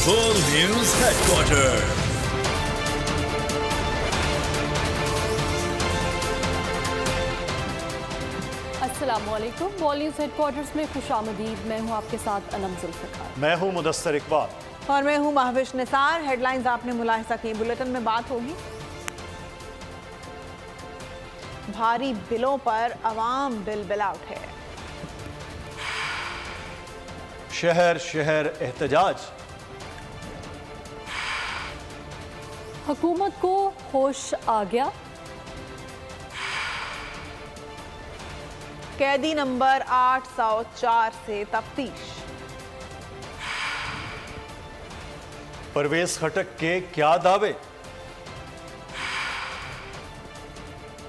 Full News Headquarters. अस्सलामुअलैकुम। Wall news headquarters में खुशामदीद। मैं हूं आपके साथ अनम जुल्फ़िकार। मैं हूं मुदस्सर इकबाल और मैं हूं महविश निसार। हेडलाइंस आपने मुलाहिजा की, बुलेटिन में बात होगी भारी बिलों पर अवाम बिलबिला उठे। शहर शहर एहतजाज। हुकूमत को होश आ गया। कैदी नंबर 804 से तफ्तीश। परवेज खटक के क्या दावे।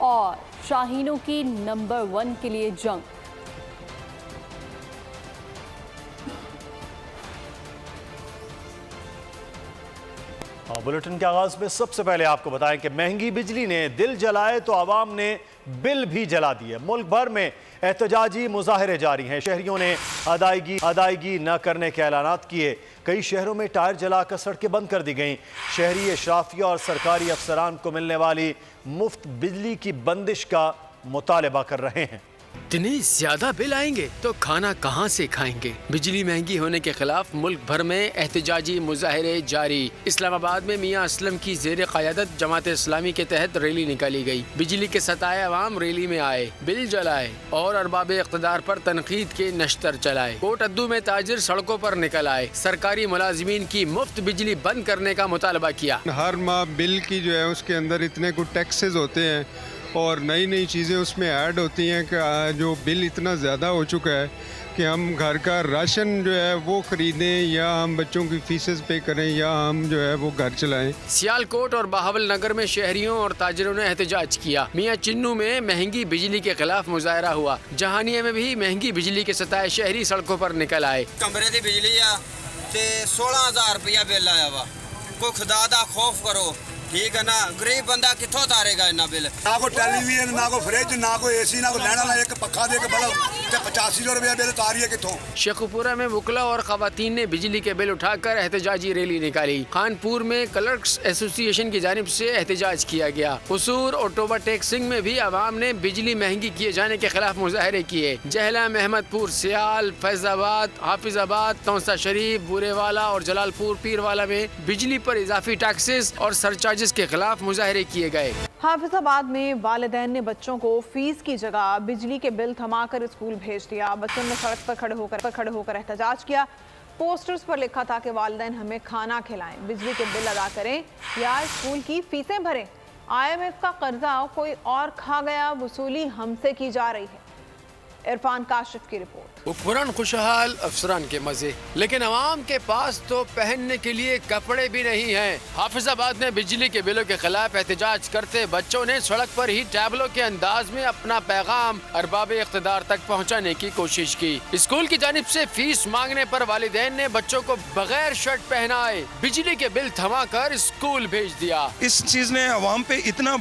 और शाहीनों की नंबर 1 के लिए जंग। बुलेटिन के आगाज में सबसे पहले आपको बताएं कि महंगी बिजली ने दिल जलाए तो आवाम ने बिल भी जला दिए। मुल्क भर में एहतजाजी मुजाहरे जारी हैं। शहरियों ने अदायगी न करने के ऐलानात किए। कई शहरों में टायर जलाकर सड़कें बंद कर दी गईं। शहरी अशराफिया और सरकारी अफसरान को मिलने वाली मुफ्त बिजली की बंदिश का मुतालबा कर रहे हैं। इतने ज्यादा बिल आएंगे तो खाना कहां से खाएंगे। बिजली महंगी होने के खिलाफ मुल्क भर में एहतजाजी मुजाहरे जारी। इस्लामाबाद में मियां असलम की जेर क़यादत जमात इस्लामी के तहत रैली निकाली गई। बिजली के सताए अवाम रैली में आए, बिल जलाए और अरबाब इक़्तिदार पर तनकीद के नश्तर चलाए। कोट अद्दू में ताजिर सड़कों पर निकल आए, सरकारी मुलाजिमीन की मुफ्त बिजली बंद करने का मुतालबा किया। हर माह बिल की जो है उसके अंदर इतने कुछ टैक्सेस होते हैं और नई नई चीज़ें उसमें ऐड होती हैं कि जो बिल इतना ज़्यादा हो चुका है कि हम घर का राशन जो है वो ख़रीदें या हम बच्चों की फीसेस पे करें या हम जो है वो घर चलाएं। सियालकोट और बहावल नगर में शहरियों और ताजिरों ने एहतजाज किया। मियां चिन्नू में महंगी बिजली के खिलाफ मुजाहरा हुआ। जहानिया में भी महंगी बिजली के सताए शहरी सड़कों पर निकल आए। कमरे की बिजली 16,000 रुपया बिल आया वा। कोई खुदा दा खौफ करो, ठीक है ना। गरीब बंदा कितों तारेगा इतना बिल। ना को टेलीविजन, ना को फ्रिज, ना को एसी, ना को लैना, ना एक पक्खा दे के बड़ा 85 रुपया बिल तारिए कितों। शेखुपुरा में वकला और खवातीन ने बिजली के बिल उठाकर एहतजाजी रैली निकाली। खानपुर में क्लर्क्स एसोसिएशन की जानिब से एहतजाज किया गया। हुसूर और टोबा टेक्सिंग में भी आवाम ने बिजली महंगी किए जाने के खिलाफ मुजाहरे किए। जहला, महमदपुर, सियाल, फैजाबाद, हाफिजाबाद, तौसा शरीफ, बुरेवाला और जलालपुर पीरवाला में बिजली पर इजाफी टैक्सेस और सरचार्जेस के खिलाफ मुजाहरे किए गए। हाफिजाबाद में वालिदैन ने बच्चों को फीस की जगह बिजली के बिल थमाकर स्कूल भेज दिया। बच्चों ने सड़क पर खड़े होकर एहतजाज किया। पोस्टर्स पर लिखा था कि वालिदैन हमें खाना खिलाएं, बिजली के बिल अदा करें या स्कूल की फीसें भरें। IMF का कर्जा कोई और खा गया, वसूली हमसे की जा रही है। इरफान काशिफ की रिपोर्ट। हुक्मरान खुशहाल, अफसरान के मजे, लेकिन अवाम के पास तो पहनने के लिए कपड़े भी नहीं हैं। हाफिजाबाद में बिजली के बिलों के खिलाफ एहतजाज करते बच्चों ने सड़क पर ही टैबलों के अंदाज में अपना पैगाम अरबाब इक़्तिदार तक पहुँचाने की कोशिश की। स्कूल की जानिब से फीस मांगने पर वालिदैन ने बच्चों को बगैर शर्ट पहनाए बिजली के बिल थमा कर स्कूल भेज दिया। इस चीज ने अवाम पे इतना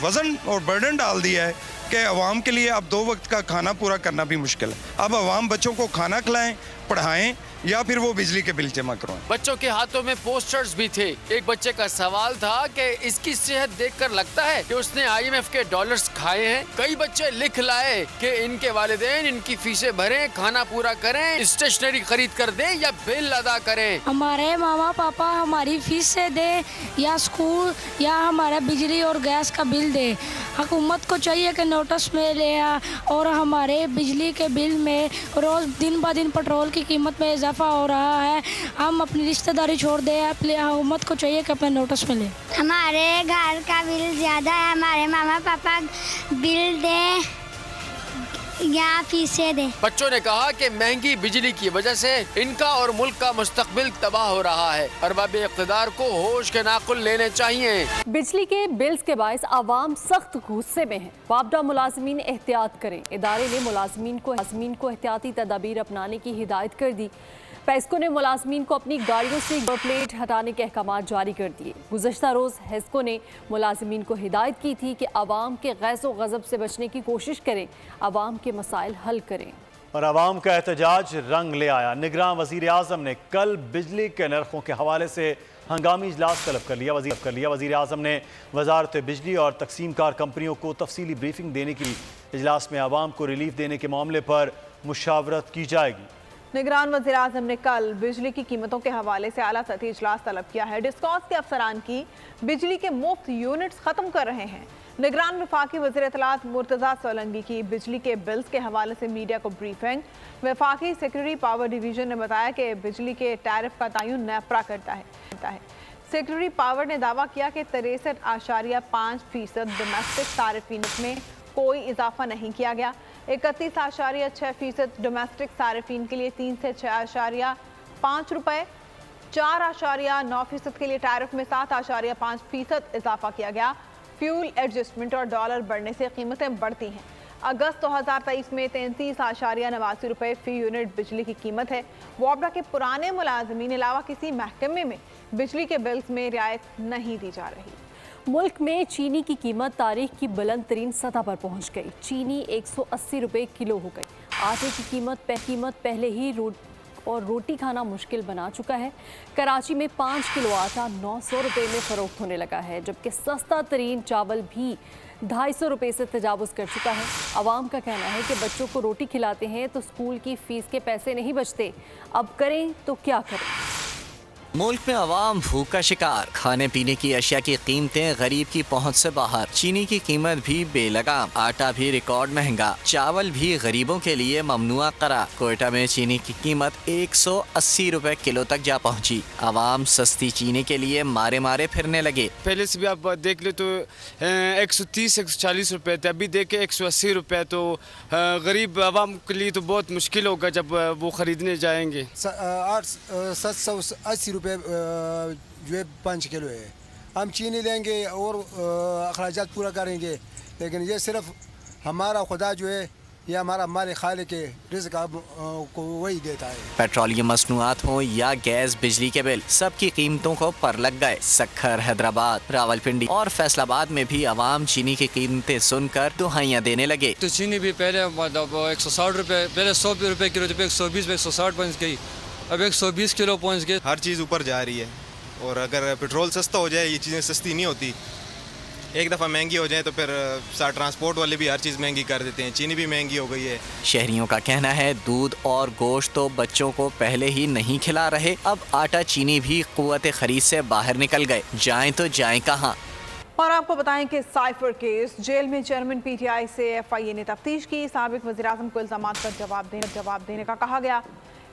वजन और बर्डन डाल दिया है कि अवाम के लिए अब 2 वक्त का खाना पूरा करना भी मुश्किल है। अब अवाम बच्चों को खाना खिलाएं, पढ़ाएं या फिर वो बिजली के बिल जमा करवाएं। बच्चों के हाथों में पोस्टर्स भी थे। एक बच्चे का सवाल था कि इसकी सेहत देखकर लगता है कि उसने IMF के डॉलर्स खाए हैं। कई बच्चे लिख लाए कि इनके वालिदैन इनकी फीसें भरें, खाना पूरा करें, स्टेशनरी खरीद कर दें या बिल अदा करें। हमारे मामा पापा हमारी फीस से दे या स्कूल या हमारा बिजली और गैस का बिल दे। हुकूमत को चाहिए कि नोटिस में ले और हमारे बिजली के बिल में रोज दिन ब दिन पेट्रोल की कीमत में इजाफा हो रहा है। हम अपनी रिश्तेदारी छोड़ दें, हुकूमत को चाहिए कि अपने नोटिस में ले। हमारे घर का बिल ज़्यादा है, हमारे मामा पापा बिल दें या फीसें दें। बच्चों ने कहा कि महंगी बिजली की वजह से इनका और मुल्क का मुस्तकबिल तबाह हो रहा है। अरबाब इक़्तिदार को होश के नाखुन लेने चाहिए। बिजली के बिल्स के बायस आवाम सख्त गुस्से में है। वापडा मुलाजमीन एहतियात करें। इदारे ने मुलाजमीन को एहतियाती तदाबीर अपनाने की हिदायत कर दी। पेस्को ने मुलाजमीन को अपनी गाड़ियों से नंबर प्लेट हटाने के अहकाम जारी कर दिए। गुज़श्ता रोज़ हेस्को ने मुलाजमीन को हिदायत की थी कि आवाम के गैज़ो गज़ब से बचने की कोशिश करें, आवाम के मसाइल हल करें। और आवाम का एहतजाज रंग ले आया। निगरान वज़ीर आज़म ने कल बिजली के नरखों के हवाले से हंगामी इजलास तलब कर लिया। वज़ीर आज़म ने वजारत बिजली और तकसीम कार कंपनियों को तफसीली ब्रीफिंग देने की इजलास में आवाम को रिलीफ देने के मामले पर मुशावरत की जाएगी। निगरान वज़ीर आज़म ने कल बिजली की कीमतों के हवाले से आला सतही इजलास तलब किया है। डिस्कॉस के अफसरान की बिजली के मुफ्त यूनिट्स ख़त्म कर रहे हैं। निगरान वफाकी वज़ीर इत्तलात मुर्तज़ा सोलंकी की बिजली के बिल्स के हवाले से मीडिया को ब्रीफिंग। वफाकी सेक्रेटरी पावर डिवीज़न ने बताया कि बिजली के टैरिफ का तयन नेपरा करता है। सेक्रेटरी पावर ने दावा किया कि 63.5% डोमेस्टिक सारिफीन में कोई इजाफा नहीं किया गया। 31.6% डोमेस्टिक सारिफीन के लिए 3 से 6.5 रुपये, 4.9% के लिए टैरिफ में 7.5% इजाफा किया गया। फ्यूल एडजस्टमेंट और डॉलर बढ़ने से कीमतें बढ़ती हैं। अगस्त 2023 में 33.89 रुपये फ़ी यूनिट बिजली की कीमत है। वापडा के पुराने मुलाजमीन अलावा किसी महकमे में बिजली के बिल्स में रियायत नहीं दी जा रही। मुल्क में चीनी की कीमत तारीख की बुलंद तरीन सतह पर पहुंच गई। चीनी 180 रुपये किलो हो गई। आटे की कीमत पहले ही रोटी खाना मुश्किल बना चुका है। कराची में 5 किलो आटा 900 रुपये में फ़रोख्त होने लगा है, जबकि सस्ता तरीन चावल भी 250 रुपये से तजावुज़ कर चुका है। आवाम का कहना है कि बच्चों को रोटी खिलाते हैं तो स्कूल की फ़ीस के पैसे नहीं बचते, अब करें तो क्या करें। मुल्क में आवाम भूख का शिकार। खाने पीने की अशिया की कीमतें गरीब की पहुंच से बाहर। चीनी की कीमत भी बेलगाम, आटा भी रिकॉर्ड महंगा, चावल भी गरीबों के लिए ममनुआ करार। कोयटा में चीनी की कीमत 180 रुपए किलो तक जा पहुंची। आवाम सस्ती चीनी के लिए मारे मारे फिरने लगे। पहले से भी आप देख ले तो 130-140 रुपए थे, अभी देख के 180 रुपए, तो गरीब आवाम के लिए तो बहुत मुश्किल होगा जब वो खरीदने जाएंगे। 780 रुपये जो है 5 किलो है। हम चीनी लेंगे और अखराजात पूरा करेंगे, लेकिन ये सिर्फ हमारा खुदा जो है ये हमारा मालिक खालिक के रिज़्क़ को वही देता है। पेट्रोलियम मसनूआत हो या गैस बिजली के बिल, सबकी कीमतों को पर लग गए। सक्खर, हैदराबाद, रावलपिंडी और फैसलाबाद में भी आवाम चीनी की कीमतें सुनकर दुहाइयाँ देने लगे। तो चीनी भी पहले मतलब 160 रुपये, पहले 100 रुपये किलो, जब 120 में 160 पहुँच गई, अब 120 किलो पहुँच गए। हर चीज़ ऊपर जा रही है, और अगर पेट्रोल सस्ता हो जाए ये चीज़ें सस्ती नहीं होती। एक दफ़ा महंगी हो जाए तो फिर ट्रांसपोर्ट वाले भी हर चीज़ महंगी कर देते हैं। चीनी भी महंगी हो गई है। शहरियों का कहना है दूध और गोश्त तो बच्चों को पहले ही नहीं खिला रहे, अब आटा चीनी भी कुव्वत खरीद से बाहर निकल गए। जाएं तो जाएं कहाँ। और आपको बताएं कि साइफर केस, जेल में चेयरमैन PTI से FIA ने तफ्तीश की। साबिक वज़ीर-ए-आज़म को इल्ज़ामात पर जवाब देने का कहा गया।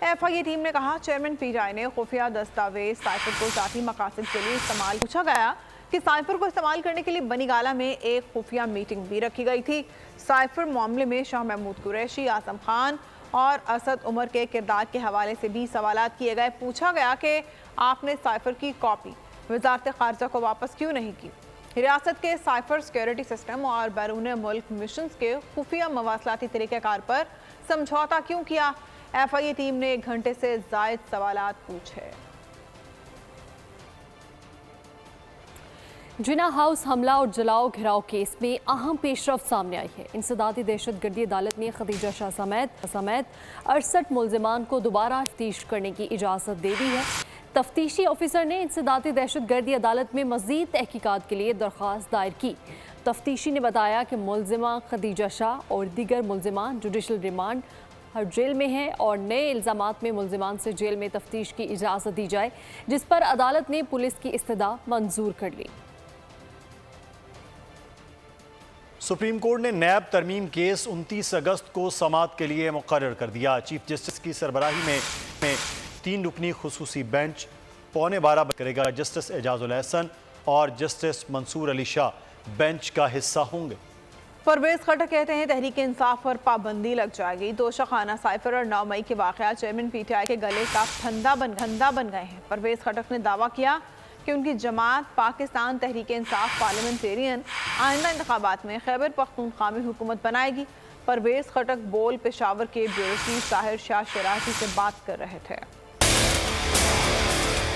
FIA टीम ने कहा चेयरमैन PTI ने खुफिया दस्तावेज साइफर को ज़ाती मकासद के लिए इस्तेमाल। पूछा गया कि साइफर को इस्तेमाल करने के लिए बनीगाला में एक खुफिया मीटिंग भी रखी गई थी। साइफर मामले में शाह महमूद कुरैशी, आज़म खान और असद उमर के किरदार के हवाले से भी सवालात किए गए। पूछा गया कि आपने साइफर की कॉपी वज़ारत ख़ारजा को वापस क्यों नहीं की। रियासत के साइफर सिक्योरिटी सिस्टम और बैरून मुल्क मिशन के खुफिया मवासलाती तरीक़ेकार पर समझौता क्यों किया। FIA टीम ने 1 घंटे से ज़ायद सवालात पूछे। जिना हाउस हमला और जलाओ घिराव केस में अहम पेशरफ सामने आई है। इंसदादी दहशतगर्दी अदालत ने खदीजा शाह समेत 68 मुल्जिमान को दोबारा तफ्तीश करने की इजाज़त दे दी है। तफ्तीशी ऑफिसर ने इंसदादी दहशतगर्दी अदालत में मज़ीद तहकीकात के लिए दरख्वास्त दायर की। तफ्तीशी ने बताया कि मुल्जिमा खदीजा शाह और दीगर मुल्जिमान जुडिशल रिमांड हर जेल में हैं और नए इल्ज़ामात में मुल्जिमान से जेल में तफ्तीश की इजाज़त दी जाए, जिस पर अदालत ने पुलिस की इस्तदा मंजूर कर ली। सुप्रीम कोर्ट ने नैब तरमीम केस 29 अगस्त को समाअत के लिए मुकर्रर कर दिया। चीफ जस्टिस की सरबराही में 3 रुकनी खुसूसी बेंच 11:15 करेगा। जस्टिस एजाजुल एहसन और जस्टिस मंसूर अली शाह बेंच का हिस्सा होंगे। परवेज खटक कहते हैं तहरीक इंसाफ पर पाबंदी लग जाएगी। दोषखाना साइफर और 9 मई के वाक़यात चेयरमैन PTI के गले का फंदा बन गए हैं। परवेज खटक ने दावा किया कि उनकी जमात पाकिस्तान तहरीक इंसाफ पार्लियामेंटेरियन आइंदा इंतखाबात में खैबर पख्तूनख्वा में हुकूमत बनाएगी। परवेज खटक बोल पेशावर के ब्यूरो चीफ ताहिर शाह शराहती से बात कर रहे थे।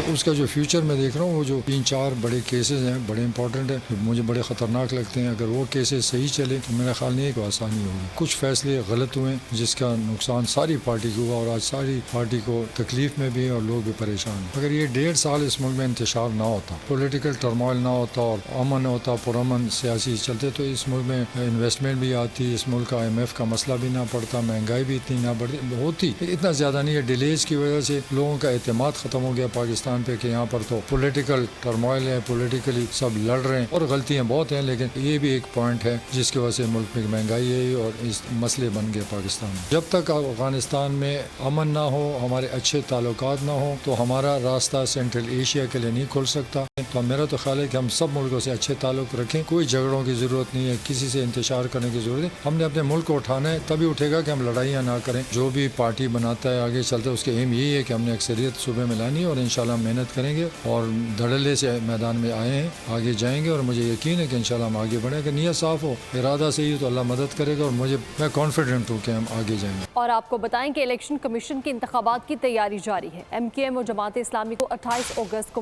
उसका जो फ्यूचर मैं देख रहा हूँ, वो जो 3-4 बड़े केसेस हैं, बड़े इंपॉर्टेंट है, मुझे बड़े ख़तरनाक लगते हैं। अगर वो केसेस सही चले तो मेरा ख्याल नहीं है कि आसानी होगी। कुछ फैसले गलत हुए जिसका नुकसान सारी पार्टी को हुआ और आज सारी पार्टी को तकलीफ में भी है और लोग भी परेशान हैं। अगर ये 1.5 साल इस मुल्क में इंतशार ना होता, पॉलिटिकल टर्मोइल ना होता और अमन होता, पुरअमन सियासी चलते, तो इस मुल्क में इन्वेस्टमेंट भी आती, इस मुल्क का IMF का मसला भी ना पड़ता, महंगाई भी इतनी ना बढ़ती होती। इतना ज़्यादा नहीं है, डिलेज की वजह से लोगों का एतमाद ख़त्म हो गया पाकिस्तान पे कि यहाँ पर तो पॉलिटिकल टर्मोइल है, पॉलिटिकली सब लड़ रहे हैं और गलतियाँ बहुत हैं, लेकिन ये भी एक पॉइंट है जिसकी वजह से मुल्क में महंगाई है और इस मसले बन गए पाकिस्तान में। जब तक अफगानिस्तान में अमन ना हो, हमारे अच्छे ताल्लुकात ना हो, तो हमारा रास्ता सेंट्रल एशिया के लिए नहीं खुल सकता। तो मेरा तो ख्याल है कि हम सब मुल्कों से अच्छे ताल्लुक रखें, कोई झगड़ों की ज़रूरत नहीं है, किसी से इंतशार करने की ज़रूरत है। हमने अपने मुल्क को उठाना है, तभी उठेगा कि हम लड़ाइयाँ ना करें। जो भी पार्टी बनाता है आगे चलता है, उसके एम यही है कि हमने अक्सरियत सूबे में लानी है और इंशाल्लाह मेहनत करेंगे और धड़ल्ले से मैदान में आए हैं, आगे जाएंगे और मुझे यकीन है कि इंशाल्लाह हम आगे बढ़ेंगे। नियत साफ़ हो, इरादा सही हो तो अल्लाह मदद करेगा और मैं कॉन्फिडेंट हूँ कि हम आगे जाएंगे। और आपको बताएं कि इलेक्शन कमीशन के इंतखाबात की तैयारी जारी है। MKM और जमात इस्लामी को 28 अगस्त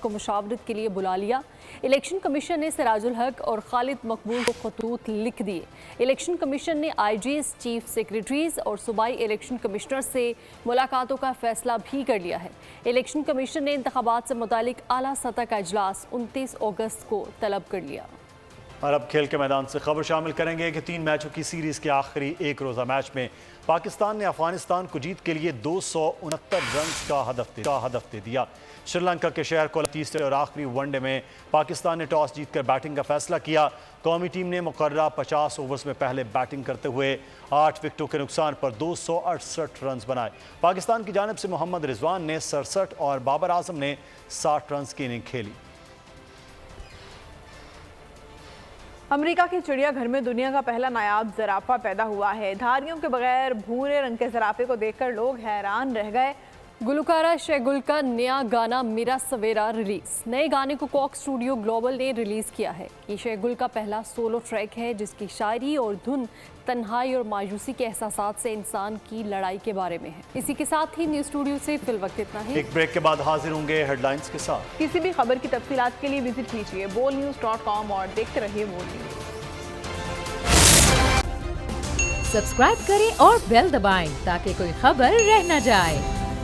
को मुशावरत के लिए बुला लिया। इलेक्शन कमीशन ने सिराजुल हक और खालिद मकबूल को खतूत लिख दिए। इलेक्शन कमीशन ने IGs, चीफ सेक्रेटरीज और सूबाई इलेक्शन कमिश्नर से मुलाकातों का फैसला भी कर लिया है। इलेक्शन कमीशन ने इंतखाबात से मुतालिक आला सतह का इजलास 29 अगस्त को तलब कर लिया। और अब खेल के मैदान से खबर शामिल करेंगे कि 3 मैचों की सीरीज़ के आखिरी एक रोज़ा मैच में पाकिस्तान ने अफगानिस्तान को जीत के लिए 269 रन का हदफ दे दिया। श्रीलंका के शहर को तीसरे और आखिरी वनडे में पाकिस्तान ने टॉस जीतकर बैटिंग का फैसला किया। कौमी टीम ने मुकर्ररा 50 ओवर्स में पहले बैटिंग करते हुए 8 विकेटों के नुकसान पर 268 रन बनाए। पाकिस्तान की जानिब से मोहम्मद रिजवान ने 67 और बाबर आजम ने 60 रन की इनिंग खेली। अमेरिका के चिड़ियाघर में दुनिया का पहला नायाब ज़राफ़ा पैदा हुआ है। धारियों के बगैर भूरे रंग के ज़राफ़े को देखकर लोग हैरान रह गए। गुलकारा शहगुल का नया गाना मेरा सवेरा रिलीज। नए गाने को कॉक स्टूडियो ग्लोबल ने रिलीज किया है। ये शहगुल का पहला सोलो ट्रैक है जिसकी शायरी और धुन तन्हाई और मायूसी के एहसासात से इंसान की लड़ाई के बारे में है। इसी के साथ ही न्यूज़ स्टूडियो से फिल वक्त इतना ही। एक ब्रेक के बाद हाजिर होंगे हेडलाइंस के साथ। किसी भी खबर की तफसीलात के लिए विजिट कीजिए bolnews.com और देखते रहिए बोल न्यूज़। सब्सक्राइब करें और बेल दबाएं ताकि कोई खबर रह न जाए।